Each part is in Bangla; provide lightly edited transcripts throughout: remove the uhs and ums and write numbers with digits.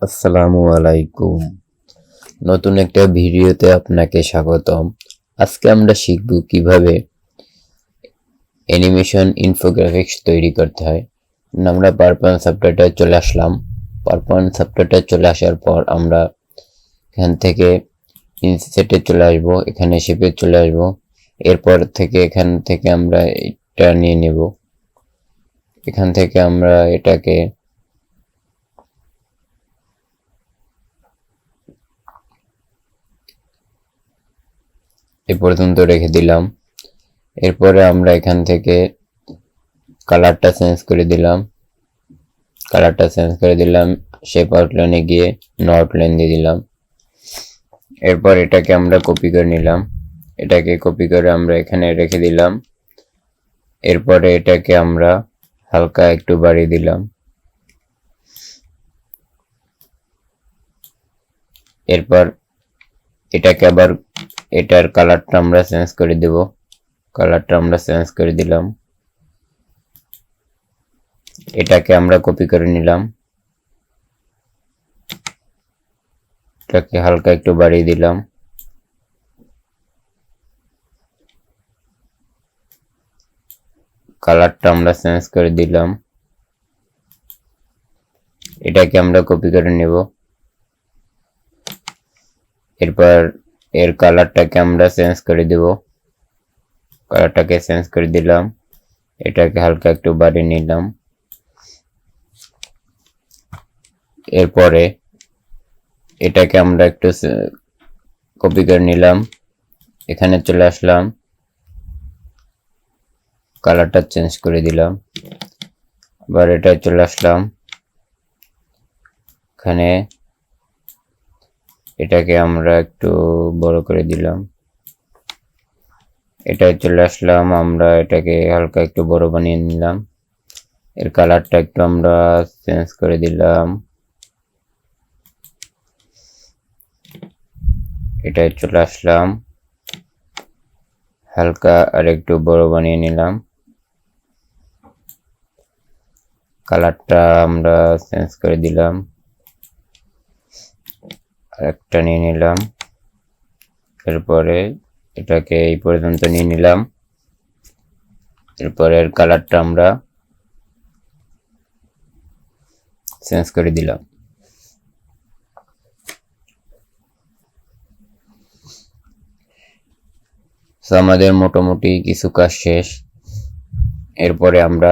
আসসালামু আলাইকুম। নতুন একটা ভিডিওতে আপনাকে স্বাগতম। আজকে আমরা শিখব কিভাবে অ্যানিমেশন ইনফোগ্রাফিক্স তৈরি করতে হয়। আমরা পাওয়ারপয়েন্ট সফটওয়্যারটা চলে আসলাম। পাওয়ারপয়েন্ট সফটওয়্যারটা চলে আসার পর আমরা এখান থেকে ইনসেটে চলে আসবো, এখানে শেপে চলে আসবো। এরপর থেকে এখান থেকে আমরা এটা নিয়ে নেব। এখান থেকে আমরা এটাকে এ পর্যন্ত রেখে দিলাম। এরপরে আমরা এখান থেকে কালারটা চেঞ্জ করে দিলাম। শেপ আউটলাইনে গিয়ে নো আউটলাইন দিয়ে দিলাম। এরপর এটাকে আমরা কপি করে নিলাম। এটাকে কপি করে আমরা এখানে রেখে দিলাম। এরপরে এটাকে আমরা হালকা একটু বাড়িয়ে দিলাম। এরপর এটাকে আবার এটার কালারটা আমরা চেঞ্জ করে দেব। দিলাম। এটাকে আমরা কপি করে নিলাম। এটাকে হালকা একটু বাড়িয়ে দিলাম। কালারটা আমরা চেঞ্জ করে দিলাম। এটাকে আমরা কপি করে নেব। এরপর এর কালারটাকে আমরা চেঞ্জ করে দেব। কালারটাকে চেঞ্জ করে দিলাম। এটাকে হালকা একটু বাড়িয়ে নিলাম। এরপরে এটাকে আমরা একটু কপি করে নিলাম। এখানে চলে আসলাম, কালারটা চেঞ্জ করে দিলাম। আবার এটা চলে আসলাম, এখানে এটাকে আমরা একটু বড় করে দিলাম। এটা চলে আসলাম, আমরা এটাকে হালকা একটু বড় বানিয়ে নিলাম। এর কালারটা একটু আমরা চেঞ্জ করে দিলাম। এটা চলে আসলাম, হালকা আর একটু বড় বানিয়ে নিলাম। কালারটা আমরা চেঞ্জ করে দিলাম। আরেকটা নিয়ে নিলাম। এরপরে এটাকে এই পর্যন্ত নিয়ে নিলাম। এরপরে এর কালারটা আমরা চেঞ্জ করে দিলাম। আমাদের মোটামুটি কিছু কাজ শেষ। এরপরে আমরা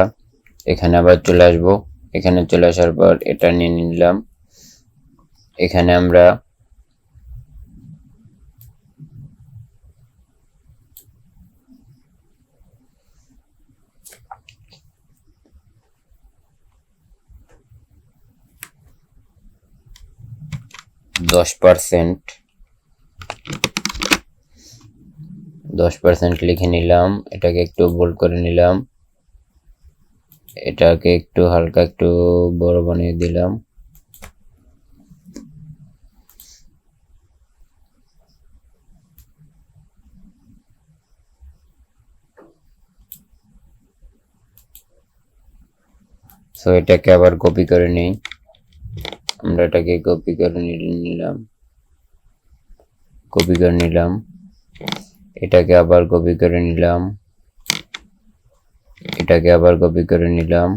এখানে আবার চলে আসব। এখানে চলে আসার পর এটা নিয়ে নিলাম। এখানে আমরা দশ পার্সেন্ট লিখে নিলাম। এটাকে একটু বোল্ড করে নিলাম। এটাকে একটু হালকা একটু বড় বানিয়ে দিলাম। সো এটাকে আবার কপি করে নিই। আমরা এটাকে কপি করে নিলাম। এটাকে আবার কপি করে নিলাম। এটাকে আবার কপি করে নিলাম।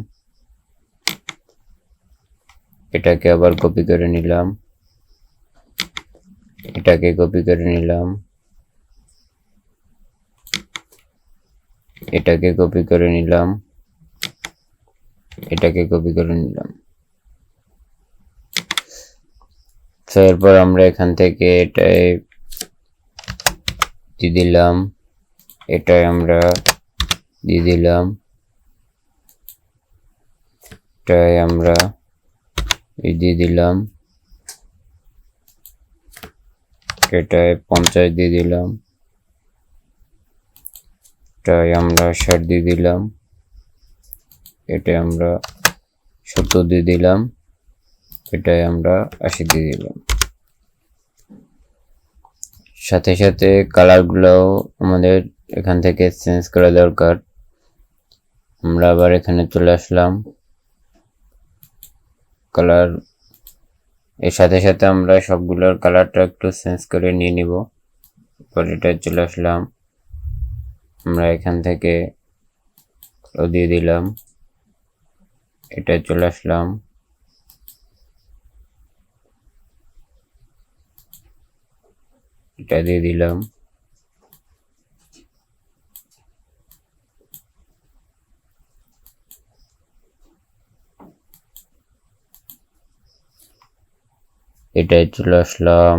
এটাকে আবার কপি করে নিলাম। এটাকে কপি করে নিলাম। এটাকে কপি করে নিলাম। এটাকে কপি করে নিলাম। তো এরপর আমরা এখান থেকে এটাই দিয়ে দিলাম। এটাই আমরা দিয়ে দিলাম। এটাই আমরা দিয়ে দিলাম। এটাই 50 দিয়ে দিলাম। এটাই আমরা 60 দিয়ে দিলাম। এটাই আমরা 70 দিয়ে দিলাম। এটাই আমরা 80 দিয়ে দিলাম। সাথে সাথে কালারগুলোও আমাদের এখান থেকে চেঞ্জ করা দরকার। আমরা আবার এখানে চলে আসলাম, কালার এর সাথে সাথে আমরা সবগুলোর কালারটা একটু চেঞ্জ করে নিয়ে নিব। এরপর এটা চলে আসলাম, আমরা এখান থেকে দিয়ে দিলাম, এটা চলে আসলাম, এটা দিয়ে দিলাম, এটাই চলে আসলাম,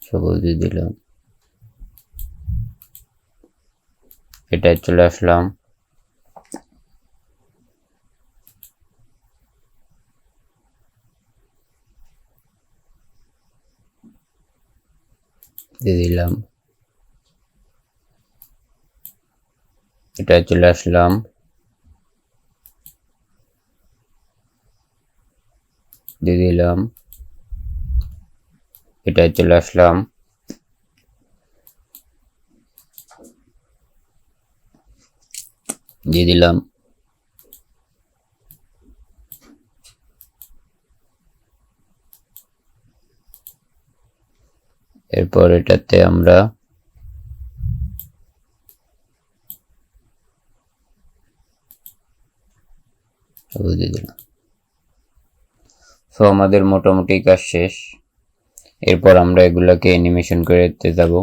সবুজ দিয়ে দিলাম, এটাই চলে আসলাম, দিয়ে দিলাম, এটা চলে আসলাম, দিয়ে দিলাম, এটা চলে আসলাম, দিয়ে দিলাম, এরপর এটাতে আমরা দিয়ে দিলাম। তো আমাদের মোটামুটি কাজ শেষ। এরপর আমরা এগুলাকে অ্যানিমেশন করতে যাব।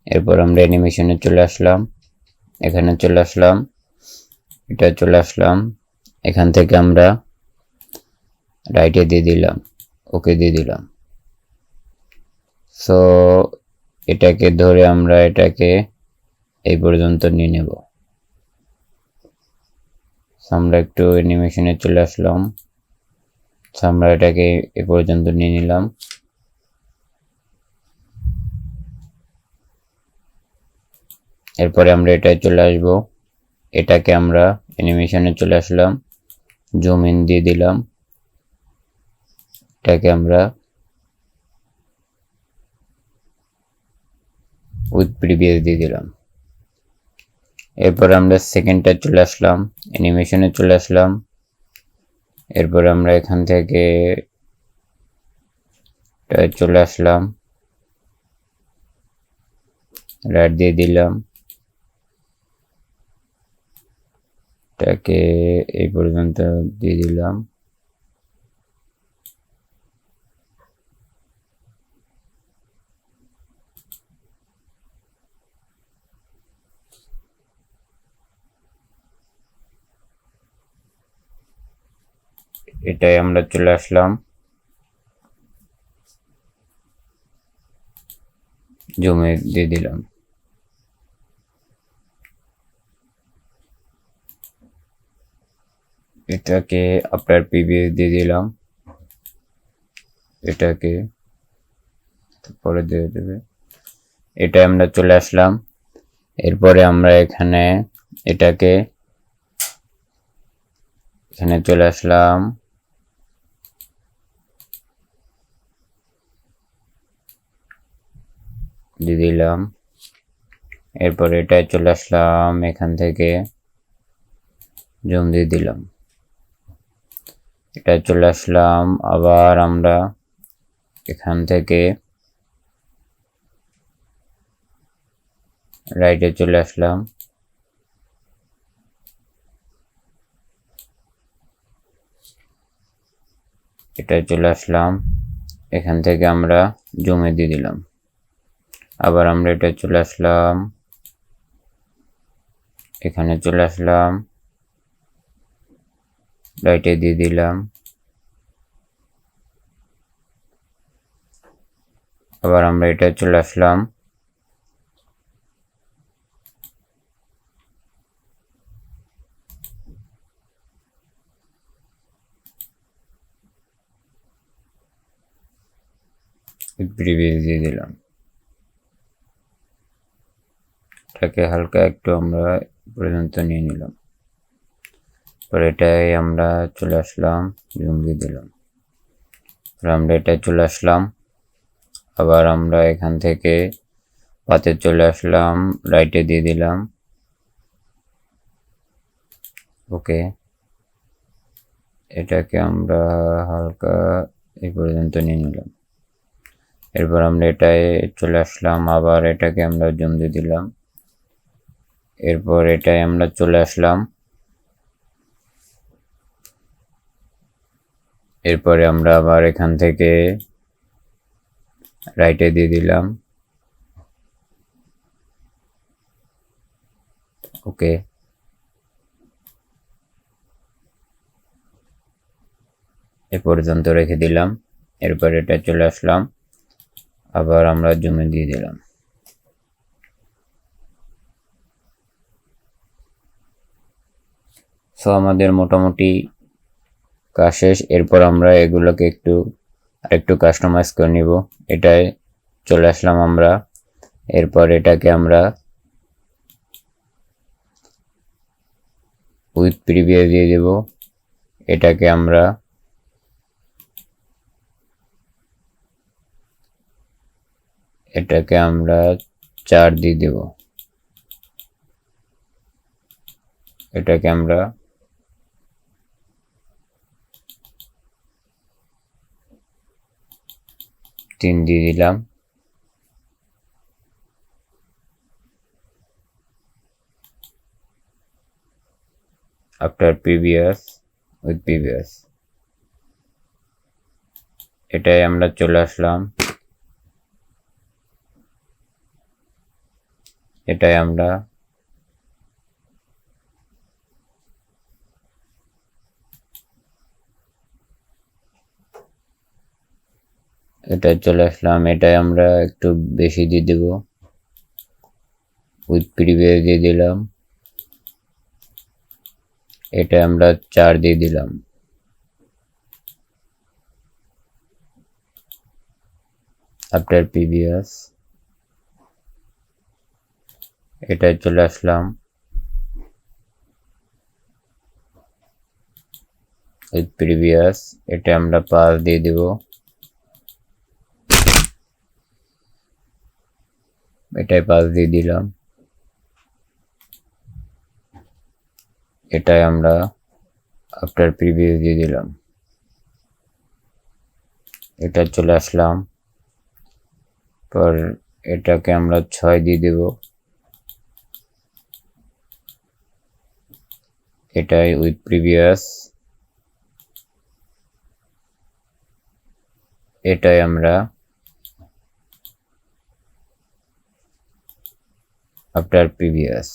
এরপর আমরা অ্যানিমেশনে চলে আসলাম, এখানে চলে আসলাম, এটা চলে আসলাম, এখান থেকে আমরা রাইটে দিয়ে দিলাম, ওকে দিয়ে দিলাম। সো এটাকে ধরে আমরা এটাকে এই পর্যন্ত নিয়ে নেব। আমরা একটু অ্যানিমেশনে চলে আসলাম, আমরা এটাকে এ পর্যন্ত নিয়ে নিলাম। এরপরে আমরা এটায় চলে আসব, এটাকে আমরা অ্যানিমেশনে চলে আসলাম, জুম ইন দিয়ে দিলাম, এটাকে আমরা উইথ প্রিভিয়াস দিয়ে দিলাম। এরপর আমরা সেকেন্ডটা চলে আসলাম, অ্যানিমেশনে চলে আসলাম, এরপর আমরা এখান থেকে চলে আসলাম, রাইট দিয়ে দিলাম, এটাকে এই পর্যন্ত দিয়ে দিলাম, এটাই আমরা চলে আসলাম, জুমে দিয়ে দিলাম, এটাকে আপনার প্রিভিয়াস দিয়ে দিলাম, এটাকে পরে দিয়ে দেবে, এটা আমরা চলে আসলাম। এরপরে আমরা এখানে এটাকে এখানে চলে আসলাম, দিয়ে দিলাম, এরপর এটাই চলে আসলাম, এখান থেকে জুম দিয়ে দিলাম, এটা চলে আসলাম, আবার আমরা এখান থেকে রাইটে চলে আসলাম, এটা চলে আসলাম, এখান থেকে আমরা জুমে দিয়ে দিলাম, আবার আমরা এটা চলে আসলাম, এখানে চলে আসলাম, রাইটে দিয়ে দিলাম, আবার আমরা এটা চলে আসলাম, প্রিভিয়াস দিয়ে দিলাম, এটাকে হালকা একটু আমরা পর্যন্ত নিয়ে নিলাম, পরে এটাই আমরা চলে আসলাম, জুম দিয়ে দিলাম, আমরা এটা চলে আসলাম, আবার আমরা এখান থেকে পাতে চলে আসলাম, রাইটে দিয়ে দিলাম, ওকে। এটাকে আমরা হালকা এই পর্যন্ত নিয়ে নিলাম। এরপর আমরা এটায় চলে আসলাম, আবার এটাকে আমরা জুম দিয়ে দিলাম। এরপর এটায় আমরা চলে আসলাম, এরপরে আমরা আবার এখান থেকে রাইটে দিয়ে দিলাম, ওকে। এ পর্যন্ত রেখে দিলাম। এরপর এটা চলে আসলাম, আবার আমরা জুমে দিয়ে দিলাম। সো আমাদের মোটামুটি কাজ শেষ। এরপর আমরা এগুলোকে আরেকটু কাস্টমাইজ করে নিব। এটায় চলে আসলাম আমরা, এরপর এটাকে আমরা উইথ প্রিভিউ দিয়ে দেব। এটাকে আমরা এটাকে আমরা 4 দিয়ে দেব। এটাকে আমরা 3 দিয়ে দিলাম। আফটার প্রিভিয়াস উইথ প্রিভিয়াস এটাই আমরা চলে আসলাম, এটাই আমরা এটাই চলে আসলাম, এটাই আমরা একটু বেশি দিয়ে দেব, উইথ প্রিভিয়াস দিয়ে দিলাম। এটা আমরা 4 দিয়ে দিলাম। আফটার প্রিভিয়াস এটাই চলে আসলাম, উইথ প্রিভিয়াস এটা আমরা 5 দিয়ে দেব। এটাই 5 দিয়ে দিলাম। এটাই আমরা আফটার প্রিভিয়াস দিয়ে দিলাম। এটা চলে আসলাম, পর এটাকে আমরা 6 দিয়ে দেব। এটাই উইথ প্রিভিয়াস এটাই আমরা আফটার প্রিভিয়াস।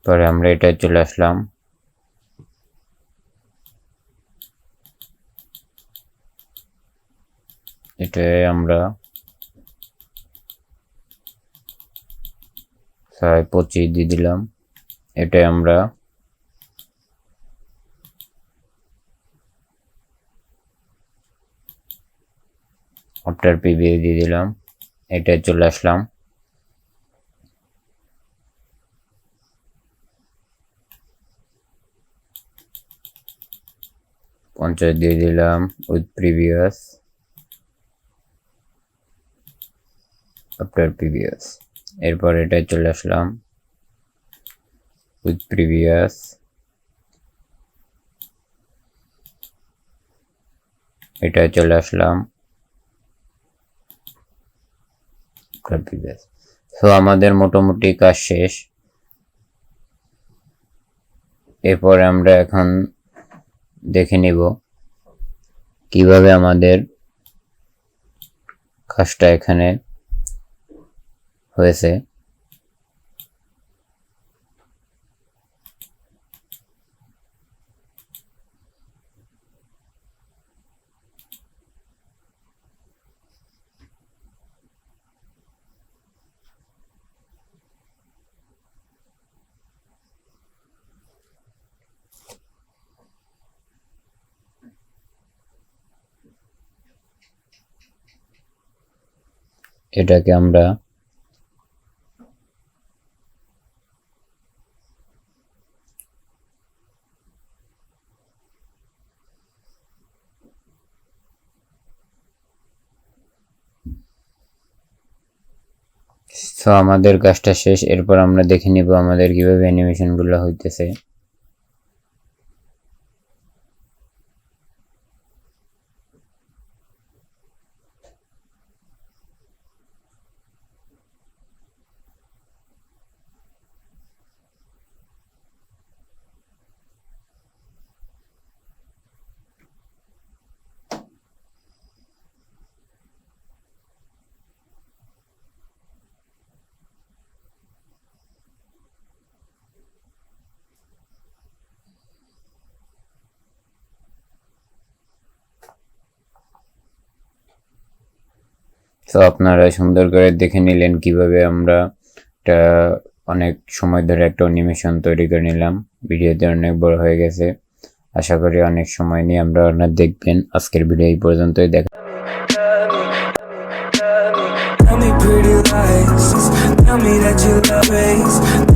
পরে আমরা এটা চলে আসলাম, এটাই আমরা 25 দিয়ে দিলাম। এটাই আমরা আফটার প্রিভিয়াস দিয়ে দিলাম। এটাই চলে আসলাম, 50 দিয়ে দিলাম উইথ প্রিভিয়াস আফটার প্রিভিয়াস। এরপর এটাই চলে আসলাম, উইথ প্রিভিয়াস এটাই চলে আসলাম, প্রিভিয়াস। সো আমাদের মোটামুটি কাজ শেষ। এরপর আমরা এখন দেখে নিব কিভাবে আমাদের কাজটা এখানে হয়েছে। এটাকে আমরা সো আমাদের কাজটা শেষ, এরপর আমরা দেখে নিব আমাদের কিভাবে অ্যানিমেশন গুলো হইতেছে। তো আপনারা সুন্দর করে দেখে নিলেন কিভাবে আমরা একটা অনেক সময় ধরে একটা অ্যানিমেশন তৈরি করে নিলাম। ভিডিওতে অনেক বড় হয়ে গেছে, আশা করি অনেক সময় নিয়ে আমরা দেখবেন। আজকের ভিডিও এই পর্যন্তই, দেখা Tell me pretty lies, tell me that you love me.